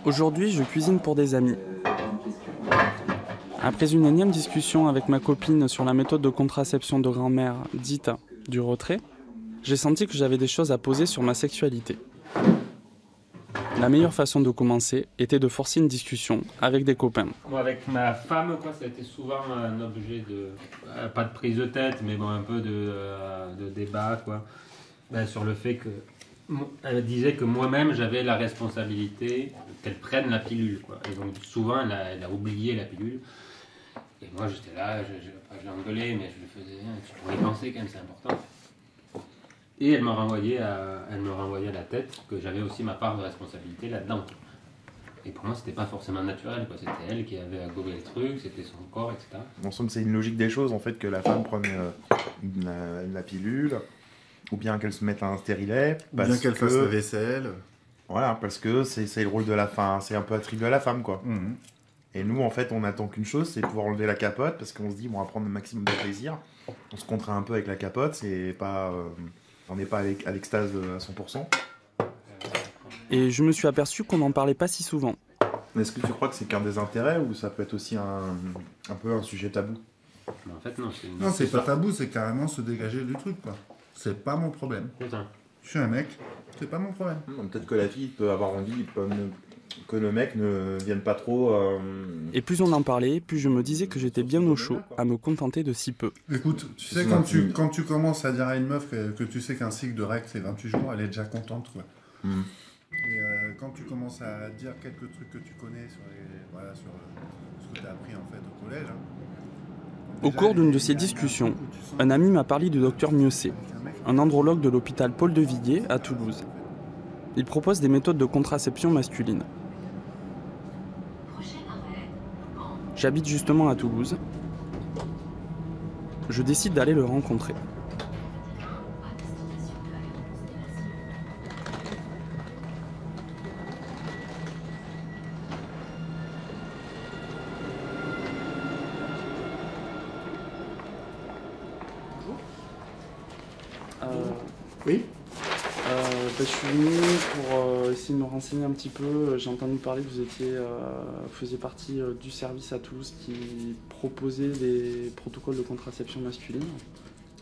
Aujourd'hui, je cuisine pour des amis. Après une énième discussion avec ma copine sur la méthode de contraception de grand-mère dite du retrait, j'ai senti que j'avais des choses à poser sur ma sexualité. La meilleure façon de commencer était de forcer une discussion avec des copains. Moi, avec ma femme, ça a été souvent un objet de... pas de prise de tête, mais bon, un peu de débat, quoi. Sur le fait que... Elle disait que moi-même, j'avais la responsabilité qu'elle prenne la pilule, quoi. Et donc, souvent, elle a oublié la pilule. Et moi, j'étais là, je l'engueulais, mais je le faisais. Tu pourrais y penser quand même, c'est important. Et elle me renvoyait à la tête que j'avais aussi ma part de responsabilité là-dedans. Et pour moi, c'était pas forcément naturel, quoi. C'était elle qui avait à gober le truc, c'était son corps, etc. En somme, c'est une logique des choses, en fait, que la femme prenne la pilule, ou bien qu'elle se mette un stérilet. Ou bien qu'elle fasse la vaisselle. Voilà, parce que c'est le rôle de la femme, c'est un peu attribué à la femme, quoi. Mmh. Et nous, en fait, on attend qu'une chose, c'est pouvoir enlever la capote, parce qu'on se dit, bon, on va prendre le maximum de plaisir. On se contraint un peu avec la capote, c'est pas... on n'est pas à l'extase à 100%. Et je me suis aperçu qu'on n'en parlait pas si souvent. Est-ce que tu crois que c'est qu'un des intérêts, ou ça peut être aussi un peu un sujet tabou? Mais en fait, non. Non, c'est pas tabou, c'est carrément se dégager du truc, quoi. C'est pas mon problème. C'est ça. Je suis un mec, c'est pas mon problème. Peut-être que la fille peut avoir envie, que le mec ne vienne pas trop... Et plus on en parlait, plus je me disais que j'étais bien au chaud à me contenter de si peu. Écoute, tu sais, quand tu commences à dire à une meuf que tu sais qu'un cycle de règles c'est 28 jours, elle est déjà contente, quoi. Et quand tu commences à dire quelques trucs que tu connais sur ce que tu as appris en fait au collège... Au cours d'une de ces discussions, un ami m'a parlé du docteur Mieuxet, un andrologue de l'hôpital Paul de Villiers à Toulouse. Il propose des méthodes de contraception masculine. J'habite justement à Toulouse. Je décide d'aller le rencontrer. Oui. Je suis venu pour essayer de me renseigner un petit peu. J'ai entendu parler que vous faisiez partie du service à Toulouse qui proposait des protocoles de contraception masculine.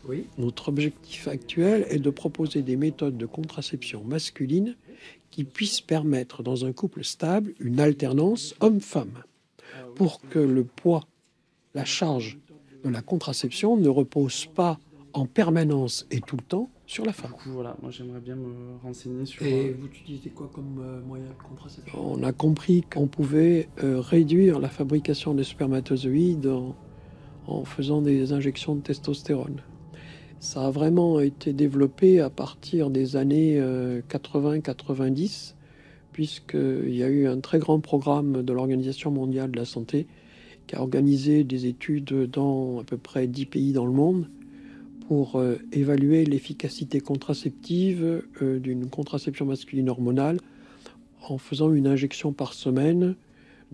Oui. Notre objectif actuel est de proposer des méthodes de contraception masculine qui puissent permettre dans un couple stable une alternance homme-femme pour que le poids, la charge de la contraception ne repose pas en permanence et tout le temps sur la femme. Du coup, voilà, moi j'aimerais bien me renseigner sur... Et vous utilisez quoi comme moyen de contraception? On a compris qu'on pouvait réduire la fabrication des spermatozoïdes en faisant des injections de testostérone. Ça a vraiment été développé à partir des années 80-90, puisqu'il y a eu un très grand programme de l'Organisation mondiale de la santé qui a organisé des études dans à peu près 10 pays dans le monde pour évaluer l'efficacité contraceptive d'une contraception masculine hormonale en faisant une injection par semaine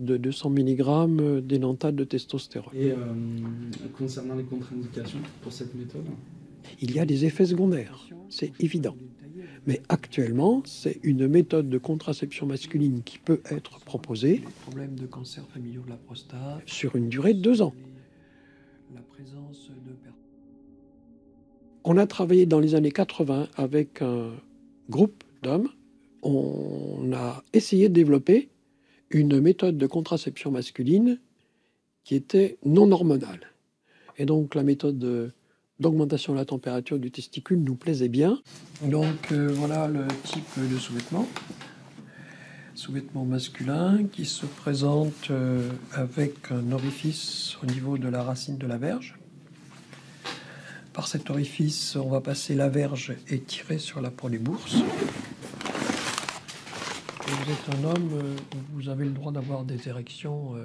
de 200 mg d'énanthate de testostérone. Et concernant les contre-indications pour cette méthode? Il y a des effets secondaires, c'est évident. Mais actuellement, c'est une méthode de contraception masculine qui peut être proposée. Les problèmes de cancer familiaux de la prostate. Sur une durée de 2 ans. La présence de... On a travaillé dans les années 80 avec un groupe d'hommes. On a essayé de développer une méthode de contraception masculine qui était non hormonale. Et donc la méthode d'augmentation de la température du testicule nous plaisait bien. Donc voilà le type de sous-vêtement. Sous-vêtement masculin qui se présente avec un orifice au niveau de la racine de la verge. Par cet orifice, on va passer la verge et tirer sur la polybourse. Et vous êtes un homme, vous avez le droit d'avoir des érections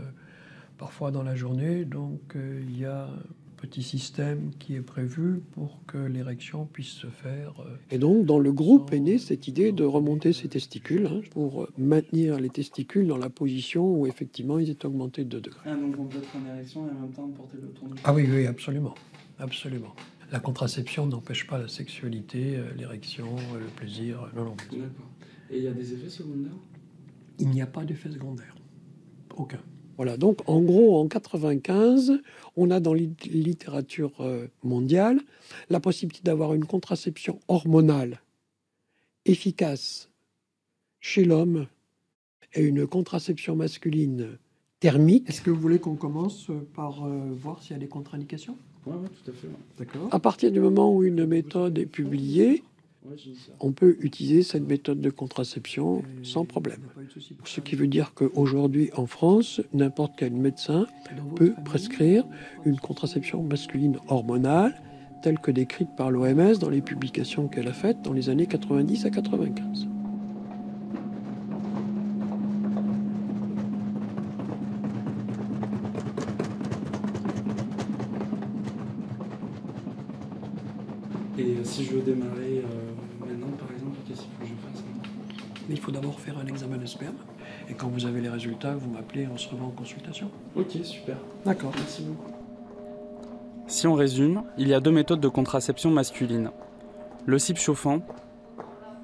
parfois dans la journée, donc il y a un petit système qui est prévu pour que l'érection puisse se faire. Et donc, dans le groupe est née cette idée de remonter ces testicules pour maintenir les testicules dans la position où effectivement ils étaient augmentés de 2 degrés. Ah, donc on peut être en érection et en même temps porter le tournis. Ah oui, oui, absolument. Absolument. La contraception n'empêche pas la sexualité, l'érection, le plaisir. Non, non. D'accord. Et il y a des effets secondaires? Il n'y a pas d'effet secondaire. Aucun. Voilà, donc en gros, en 95, on a dans la littérature mondiale la possibilité d'avoir une contraception hormonale efficace chez l'homme et une contraception masculine thermique. Est-ce que vous voulez qu'on commence par voir s'il y a des contre-indications ? Oui, tout à fait. Ouais. D'accord. À partir du moment où une méthode est publiée, on peut utiliser cette méthode de contraception sans problème. Ce qui veut dire qu'aujourd'hui, en France, n'importe quel médecin peut prescrire une contraception masculine hormonale telle que décrite par l'OMS dans les publications qu'elle a faites dans les années 90 à 95. Et si je veux démarrer maintenant, par exemple, qu'est-ce qu'il faut que je fasse? Il faut d'abord faire un examen de sperme. Et quand vous avez les résultats, vous m'appelez, on se revoit en consultation. Ok, super. D'accord. Merci beaucoup. Si on résume, il y a deux méthodes de contraception masculine. Le slip chauffant,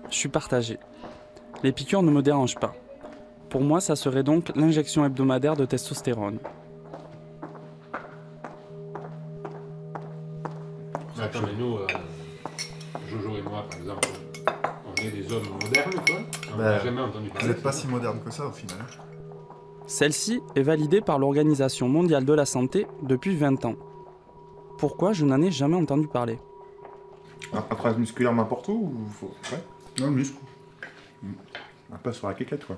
je suis partagé. Les piqûres ne me dérangent pas. Pour moi, ça serait donc l'injection hebdomadaire de testostérone. Attends, mais nous, Jojo et moi, par exemple, on est des hommes modernes, quoi. On n'a jamais entendu parler. Vous n'êtes pas si moderne que ça, au final. Celle-ci est validée par l'Organisation mondiale de la santé depuis 20 ans. Pourquoi je n'en ai jamais entendu parler? Un travail musculaire n'importe où ou faut... Ouais. Non, le muscle. Un peu sur la quéquette, quoi.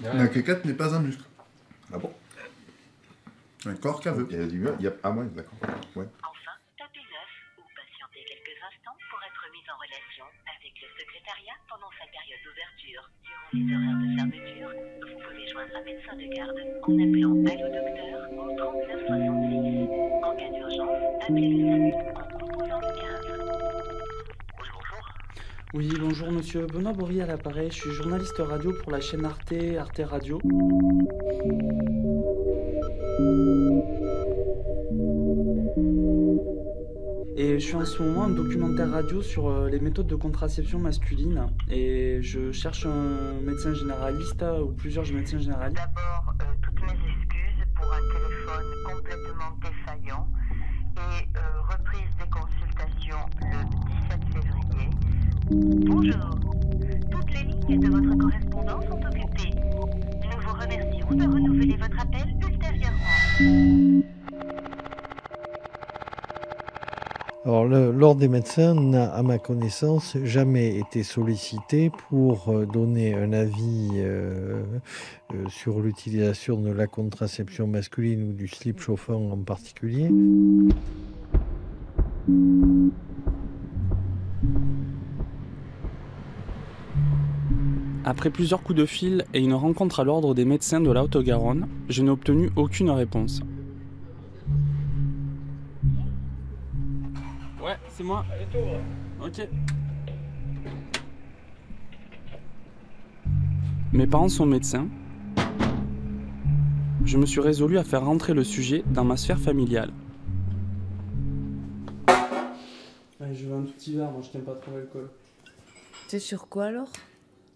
La quéquette n'est pas un muscle. Ah bon? Un corps qu'aveux. Il y a du... Ah ouais, d'accord. Ouais. Enfin, tapez 9 ou patientez quelques instants pour être mis en relation avec le secrétariat pendant sa période d'ouverture. Durant les horaires de fermeture, vous pouvez joindre un médecin de garde en appelant Allo Docteur au 3966. En cas d'urgence, appelez le SAMU en composant le 15. Oui, bonjour monsieur. Benoît Bory à l'appareil. Je suis journaliste radio pour la chaîne Arte Radio. Et je suis en ce moment un documentaire radio sur les méthodes de contraception masculine. Et je cherche un médecin généraliste ou plusieurs médecins généralistes. D'abord, toutes mes excuses pour un téléphone complètement défaillant et reprise des consultations le 17 février. Bonjour. Toutes les lignes de votre correspondance sont occupées. Nous vous remercions de renouveler votre appel ultérieurement. Alors, l'Ordre des médecins n'a, à ma connaissance, jamais été sollicité pour donner un avis sur l'utilisation de la contraception masculine ou du slip chauffant en particulier. Après plusieurs coups de fil et une rencontre à l'Ordre des médecins de la Haute-Garonne, je n'ai obtenu aucune réponse. Ouais, c'est moi. Ok. Mes parents sont médecins. Je me suis résolu à faire rentrer le sujet dans ma sphère familiale. Ouais, je veux un tout petit verre, moi je t'aime pas trop l'alcool. C'est sur quoi alors?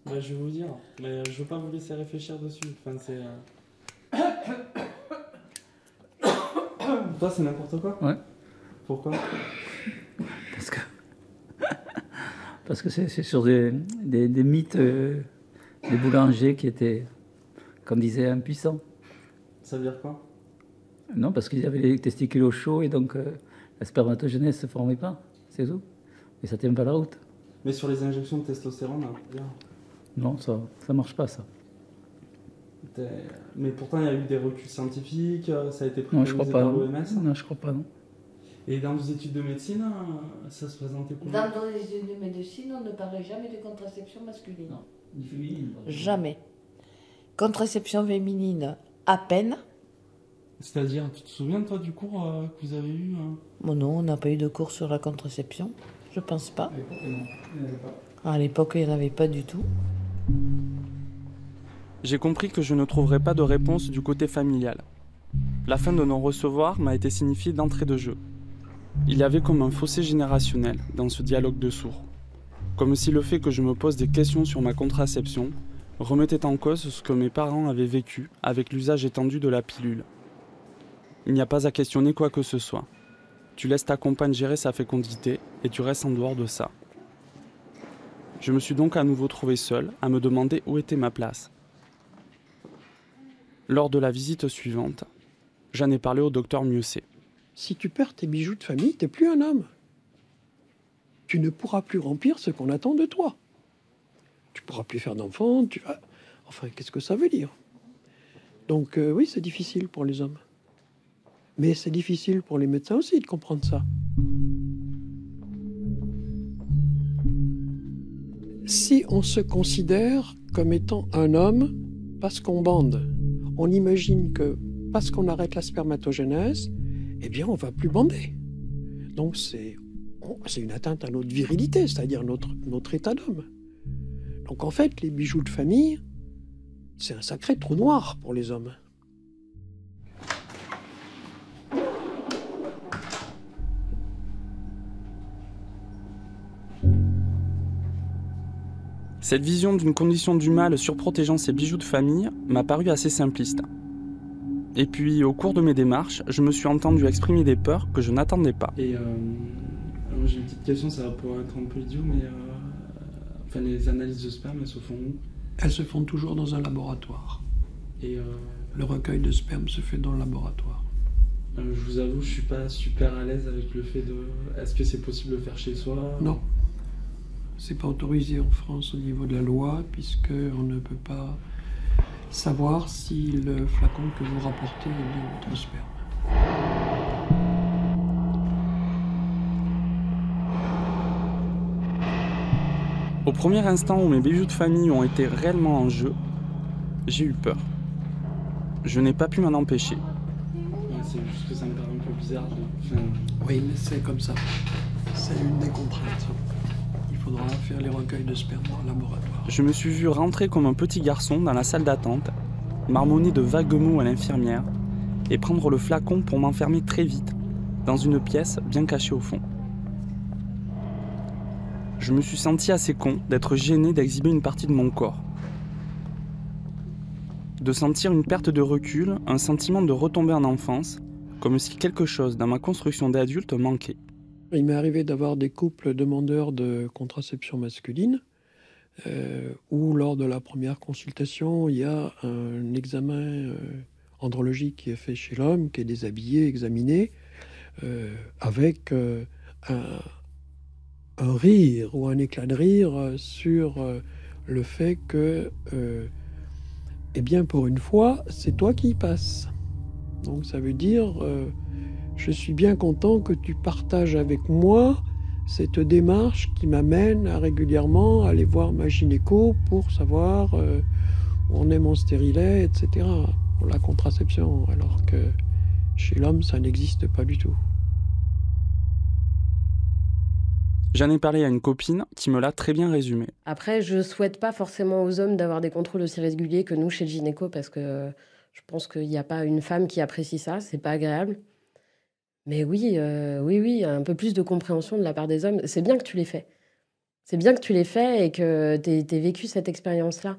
Bah, je vais vous dire, mais je veux pas vous laisser réfléchir dessus. Enfin, c'est. Toi, c'est n'importe quoi? Ouais. Pourquoi? Parce que c'est sur des mythes des boulangers qui étaient, comme disait, impuissants. Ça veut dire quoi? Non, parce qu'ils avaient les testicules chauds et donc la spermatogenèse ne se formait pas, c'est tout. Et ça tient pas la route. Mais sur les injections de testostérone, bien. Non, ça marche pas, ça. Mais pourtant, il y a eu des reculs scientifiques, ça a été Non, je crois préconisé pas. par l'OMS. Non, je crois pas, non. Et dans vos études de médecine, ça se présentait comment? Dans nos études de médecine, on ne parlait jamais de contraception masculine. Non, ni féminine. Jamais. Contraception féminine, à peine. C'est-à-dire, tu te souviens, toi, du cours que vous avez eu Bon, non, on n'a pas eu de cours sur la contraception. Je pense pas. À l'époque, non, il n'y en avait pas. À l'époque, il n'y en avait pas du tout. J'ai compris que je ne trouverais pas de réponse du côté familial. La fin de non-recevoir m'a été signifiée d'entrée de jeu. Il y avait comme un fossé générationnel dans ce dialogue de sourds. Comme si le fait que je me pose des questions sur ma contraception remettait en cause ce que mes parents avaient vécu avec l'usage étendu de la pilule. Il n'y a pas à questionner quoi que ce soit. Tu laisses ta compagne gérer sa fécondité et tu restes en dehors de ça. Je me suis donc à nouveau trouvé seul à me demander où était ma place. Lors de la visite suivante, j'en ai parlé au docteur Mieuxet. Si tu perds tes bijoux de famille, t'es plus un homme. Tu ne pourras plus remplir ce qu'on attend de toi. Tu pourras plus faire d'enfants, Enfin, qu'est-ce que ça veut dire? Donc oui, c'est difficile pour les hommes. Mais c'est difficile pour les médecins aussi de comprendre ça. Si on se considère comme étant un homme parce qu'on bande, on imagine que parce qu'on arrête la spermatogénèse, eh bien on va plus bander. Donc c'est une atteinte à notre virilité, c'est-à-dire notre état d'homme. Donc en fait, les bijoux de famille, c'est un sacré trou noir pour les hommes. Cette vision d'une condition du mal surprotégeant ses bijoux de famille m'a paru assez simpliste. Et puis, au cours de mes démarches, je me suis entendu exprimer des peurs que je n'attendais pas. Et alors j'ai une petite question, ça va pouvoir être un peu idiot, mais enfin, les analyses de sperme, elles se font où? Elles se font toujours dans un laboratoire. Et le recueil de sperme se fait dans le laboratoire. Je vous avoue, je suis pas super à l'aise avec le fait de... Est-ce que c'est possible de le faire chez soi? Non. C'est pas autorisé en France au niveau de la loi, puisqu'on ne peut pas savoir si le flacon que vous rapportez est bien votre sperme. Au premier instant où mes bijoux de famille ont été réellement en jeu, j'ai eu peur. Je n'ai pas pu m'en empêcher. Ouais, c'est juste que ça me paraît un peu bizarre. Oui, mais c'est comme ça. C'est une des contraintes. Il faudra faire les recueils de sperme dans le laboratoire. Je me suis vu rentrer comme un petit garçon dans la salle d'attente, marmonner de vagues mots à l'infirmière et prendre le flacon pour m'enfermer très vite dans une pièce bien cachée au fond. Je me suis senti assez con d'être gêné d'exhiber une partie de mon corps. De sentir une perte de recul, un sentiment de retomber en enfance, comme si quelque chose dans ma construction d'adulte manquait. Il m'est arrivé d'avoir des couples demandeurs de contraception masculine où lors de la première consultation, il y a un examen andrologique qui est fait chez l'homme, qui est déshabillé, examiné, avec un rire ou un éclat de rire sur le fait que, eh bien, pour une fois, c'est toi qui y passes. Donc ça veut dire, je suis bien content que tu partages avec moi cette démarche qui m'amène à régulièrement aller voir ma gynéco pour savoir où en est mon stérilet, etc. pour la contraception, alors que chez l'homme, ça n'existe pas du tout. J'en ai parlé à une copine qui me l'a très bien résumé. Après, je souhaite pas forcément aux hommes d'avoir des contrôles aussi réguliers que nous chez le gynéco, parce que je pense qu'il n'y a pas une femme qui apprécie ça, c'est pas agréable. Mais oui, un peu plus de compréhension de la part des hommes. C'est bien que tu l'aies fait. C'est bien que tu l'aies fait et que tu aies vécu cette expérience-là.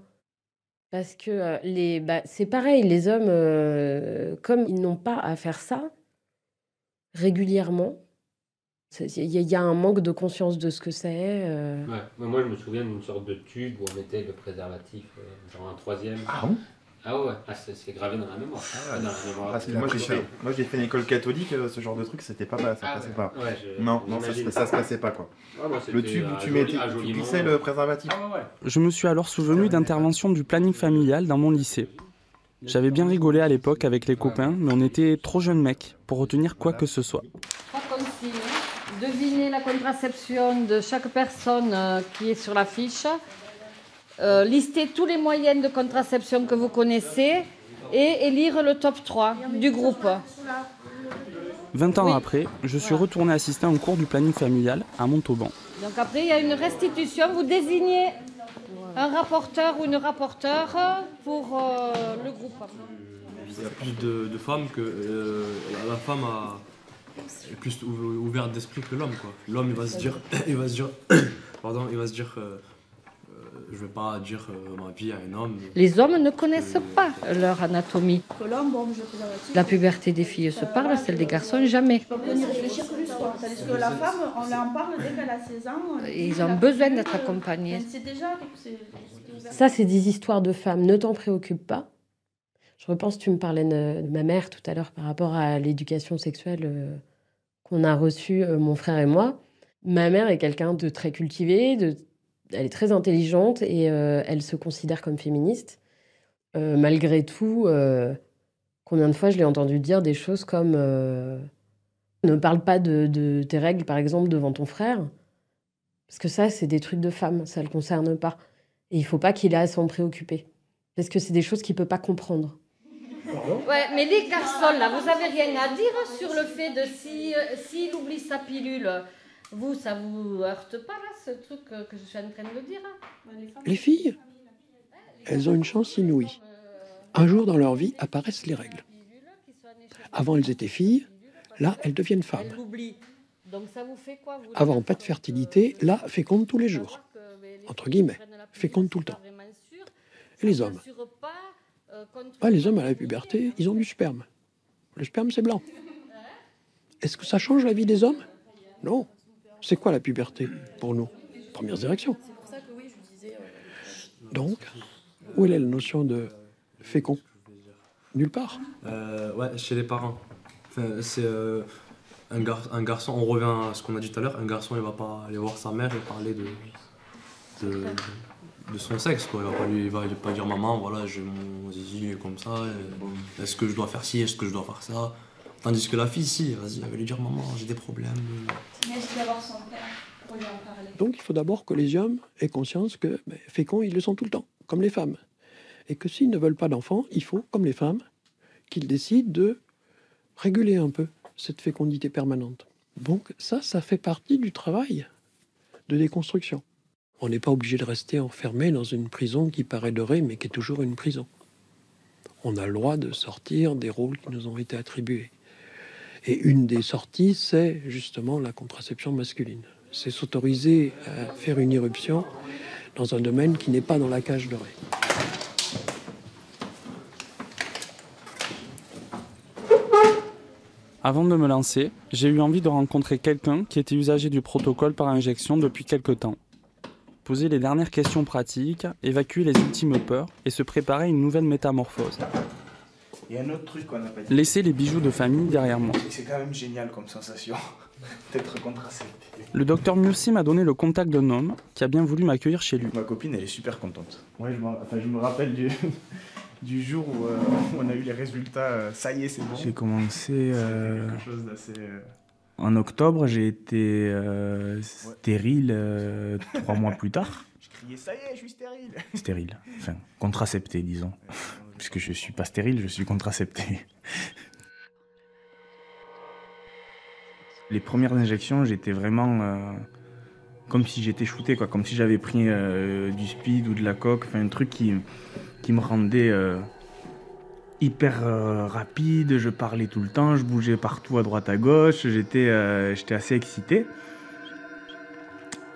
Parce que c'est pareil, les hommes, comme ils n'ont pas à faire ça régulièrement, il y a un manque de conscience de ce que c'est. Ouais. Moi, je me souviens d'une sorte de tube où on mettait le préservatif, genre un troisième. Ah bon? Ah ouais, c'est gravé dans la mémoire. Ah ouais. Dans la mémoire. Parce que moi j'ai fait une école catholique, ce genre de truc, c'était pas ça passait pas. Ouais, non, ça se passait pas quoi. Ah, moi, le tube où tu glissais le préservatif. Ah ouais. Je me suis alors souvenu d'interventions du planning familial dans mon lycée. J'avais bien rigolé à l'époque avec les copains, mais on était trop jeunes mecs pour retenir quoi que ce soit. Devinez la contraception de chaque personne qui est sur la fiche. Listez tous les moyens de contraception que vous connaissez et élire le top 3 du groupe. 20 ans après, je suis retourné assister à un cours du planning familial à Montauban. Donc après, il y a une restitution. Vous désignez un rapporteur ou une rapporteure pour le groupe. Il y a plus de femmes que la femme est plus ouverte d'esprit que l'homme, quoi. L'homme, il va se dire je vais pas dire ma vie à un homme. Les hommes ne connaissent pas leur anatomie. La puberté des filles se parle, celle des garçons jamais. On peut y réfléchir que le soir. Tandis que la femme, on en parle dès qu'elle a 16 ans. Ils ont besoin d'être accompagnés. C'est déjà... Ça, c'est des histoires de femmes. Ne t'en préoccupe pas. Je repense, tu me parlais de ma mère tout à l'heure par rapport à l'éducation sexuelle qu'on a reçue, mon frère et moi. Ma mère est quelqu'un de très cultivé, elle est très intelligente et elle se considère comme féministe. Malgré tout, combien de fois je l'ai entendu dire des choses comme ne parle pas de tes règles, par exemple, devant ton frère. Parce que ça, c'est des trucs de femme, ça ne le concerne pas. Et il ne faut pas qu'il ait à s'en préoccuper. Parce que c'est des choses qu'il ne peut pas comprendre. Ouais, mais les garçons, là, vous n'avez rien à dire sur le fait de s'il oublie sa pilule. Vous, ça vous heurte pas, là, ce truc que je suis en train de dire? Les filles, elles ont une chance inouïe. Un jour dans leur vie apparaissent les règles. Avant, elles étaient filles, là, elles deviennent femmes. Donc ça vous fait quoi, vous? Avant, pas de fertilité, là, féconde tous les jours. Entre guillemets, féconde tout le temps. Et les hommes? Les hommes à la puberté, ils ont du sperme. Le sperme, c'est blanc. Est-ce que ça change la vie des hommes? Non. C'est quoi la puberté pour nous? Premières érections. Donc, où est la notion de fécond? Nulle part. Ouais, chez les parents. Enfin, c'est un garçon, on revient à ce qu'on a dit tout à l'heure, un garçon il va pas aller voir sa mère et parler de son sexe, quoi. Il va pas dire maman, voilà, j'ai mon zizi comme ça, est-ce que je dois faire ci, est-ce que je dois faire ça. Tandis que la fille, si, vas-y, elle va lui dire maman, j'ai des problèmes. Donc il faut d'abord que les hommes aient conscience que féconds, ils le sont tout le temps, comme les femmes. Et que s'ils ne veulent pas d'enfants, il faut, comme les femmes, qu'ils décident de réguler un peu cette fécondité permanente. Donc ça fait partie du travail de déconstruction. On n'est pas obligé de rester enfermé dans une prison qui paraît dorée, mais qui est toujours une prison. On a le droit de sortir des rôles qui nous ont été attribués. Et une des sorties, c'est justement la contraception masculine. C'est s'autoriser à faire une irruption dans un domaine qui n'est pas dans la cage dorée. Avant de me lancer, j'ai eu envie de rencontrer quelqu'un qui était usager du protocole par injection depuis quelque temps. Poser les dernières questions pratiques, évacuer les ultimes peurs et se préparer à une nouvelle métamorphose. Il y a un autre truc qu'on n'a pas dit. Laisser les bijoux de famille derrière moi. C'est quand même génial comme sensation d'être contracepté. Le docteur Mursi m'a donné le contact d'un homme qui a bien voulu m'accueillir chez lui. Ma copine, elle est super contente. Ouais, je me rappelle du jour où on a eu les résultats. Ça y est, c'est bon. J'ai commencé quelque chose d'assez... En octobre, j'ai été stérile 3 mois plus tard. Je criais, ça y est, je suis stérile. Stérile, enfin, contracepté, disons. Puisque je suis pas stérile, je suis contracepté. Les premières injections, j'étais vraiment comme si j'étais shooté, quoi, comme si j'avais pris du speed ou de la coke, enfin un truc qui me rendait hyper rapide, je parlais tout le temps, je bougeais partout à droite à gauche, j'étais assez excité.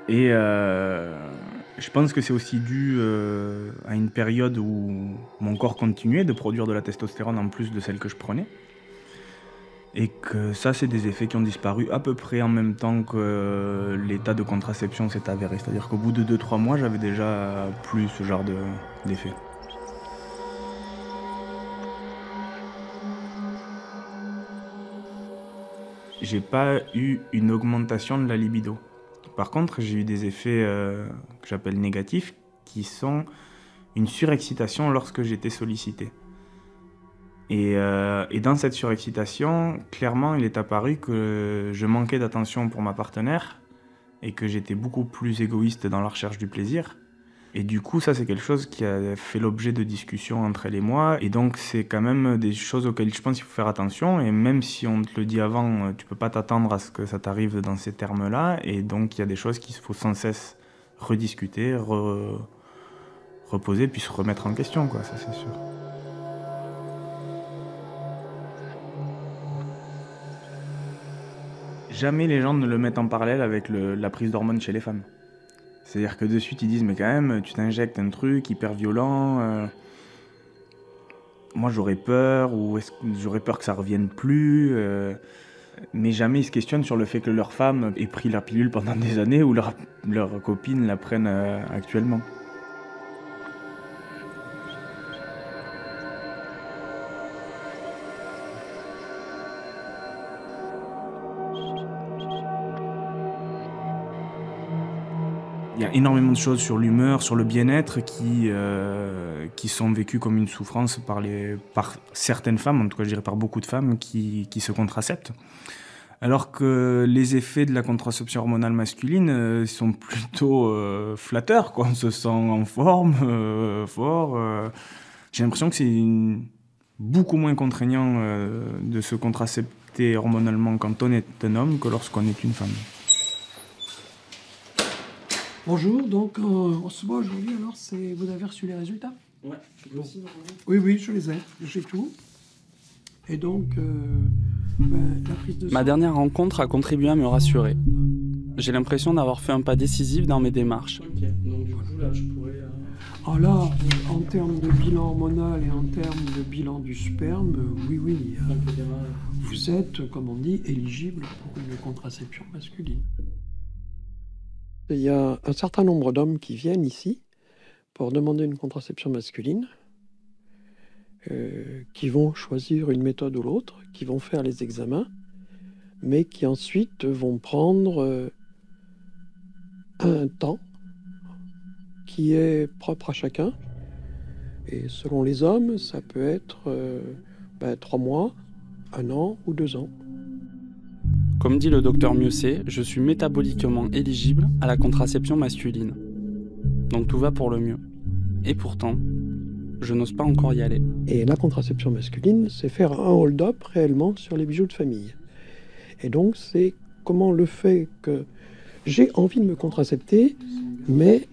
Et je pense que c'est aussi dû à une période où mon corps continuait de produire de la testostérone en plus de celle que je prenais. Et que ça, c'est des effets qui ont disparu à peu près en même temps que l'état de contraception s'est avéré. C'est-à-dire qu'au bout de 2-3 mois, j'avais déjà plus ce genre d'effet. J'ai pas eu une augmentation de la libido. Par contre, j'ai eu des effets que j'appelle négatifs, qui sont une surexcitation lorsque j'étais sollicité. Et dans cette surexcitation, clairement, il est apparu que je manquais d'attention pour ma partenaire et que j'étais beaucoup plus égoïste dans la recherche du plaisir. Et du coup, ça, c'est quelque chose qui a fait l'objet de discussions entre elle et moi. Et donc, c'est quand même des choses auxquelles je pense qu'il faut faire attention. Et même si on te le dit avant, tu peux pas t'attendre à ce que ça t'arrive dans ces termes-là. Et donc, il y a des choses qu'il faut sans cesse rediscuter, reposer, puis se remettre en question, quoi, ça c'est sûr. Jamais les gens ne le mettent en parallèle avec la prise d'hormones chez les femmes. C'est-à-dire que de suite, ils disent, mais quand même, tu t'injectes un truc hyper violent. Moi, j'aurais peur, ou j'aurais peur que ça revienne plus. Mais jamais ils se questionnent sur le fait que leur femme ait pris la pilule pendant des années ou leur copine la prenne actuellement. Il y a énormément de choses sur l'humeur, sur le bien-être qui sont vécues comme une souffrance par certaines femmes, en tout cas je dirais par beaucoup de femmes qui se contraceptent. Alors que les effets de la contraception hormonale masculine sont plutôt flatteurs, quoi. On se sent en forme, fort. J'ai l'impression que c'est beaucoup moins contraignant de se contracepter hormonalement quand on est un homme que lorsqu'on est une femme. Bonjour, donc on se voit aujourd'hui, alors vous avez reçu les résultats? Ouais, aussi. Oui, je les ai, j'ai tout. Et donc, la prise de sang... Ma dernière rencontre a contribué à me rassurer. J'ai l'impression d'avoir fait un pas décisif dans mes démarches. Ok, donc du coup là je pourrais... Ah là, en termes de bilan hormonal et en termes de bilan du sperme, oui, vous êtes, comme on dit, éligible pour une contraception masculine. Il y a un certain nombre d'hommes qui viennent ici pour demander une contraception masculine, qui vont choisir une méthode ou l'autre, qui vont faire les examens, mais qui ensuite vont prendre un temps qui est propre à chacun. Et selon les hommes, ça peut être 3 mois, 1 an ou 2 ans. Comme dit le docteur Mieuxet, je suis métaboliquement éligible à la contraception masculine. Donc tout va pour le mieux. Et pourtant, je n'ose pas encore y aller. Et la contraception masculine, c'est faire un hold-up réellement sur les bijoux de famille. Et donc c'est comment le fait que j'ai envie de me contracepter, mais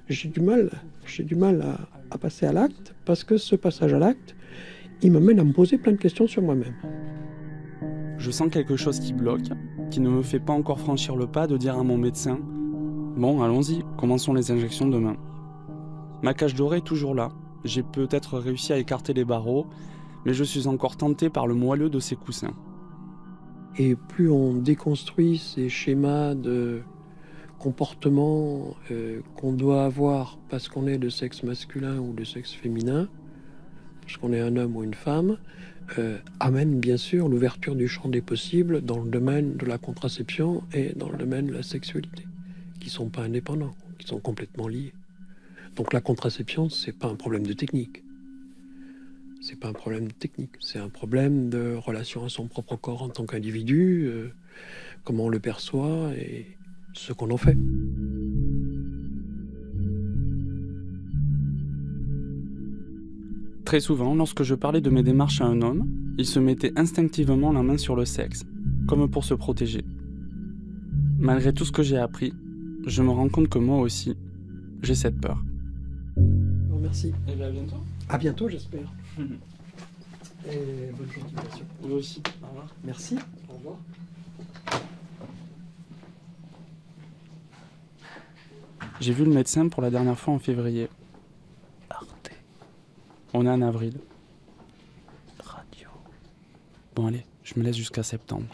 j'ai du mal à passer à l'acte, parce que ce passage à l'acte, il m'amène à me poser plein de questions sur moi-même. Je sens quelque chose qui bloque, qui ne me fait pas encore franchir le pas de dire à mon médecin « Bon, allons-y, commençons les injections demain ». Ma cage dorée est toujours là. J'ai peut-être réussi à écarter les barreaux, mais je suis encore tenté par le moelleux de ces coussins. Et plus on déconstruit ces schémas de comportement qu'on doit avoir parce qu'on est de sexe masculin ou de sexe féminin, parce qu'on est un homme ou une femme, amène bien sûr l'ouverture du champ des possibles dans le domaine de la contraception et dans le domaine de la sexualité, qui ne sont pas indépendants, qui sont complètement liés. Donc la contraception, c'est pas un problème de technique. C'est pas un problème de technique, c'est un problème de relation à son propre corps en tant qu'individu, comment on le perçoit et ce qu'on en fait. Très souvent, lorsque je parlais de mes démarches à un homme, il se mettait instinctivement la main sur le sexe, comme pour se protéger. Malgré tout ce que j'ai appris, je me rends compte que moi aussi, j'ai cette peur. Bon, merci. Et bien à bientôt. À bientôt, j'espère. Et bonne continuation. Vous aussi. Au revoir. Merci. Au revoir. J'ai vu le médecin pour la dernière fois en février. Arte. On est en avril. Radio. Bon allez, je me laisse jusqu'à septembre.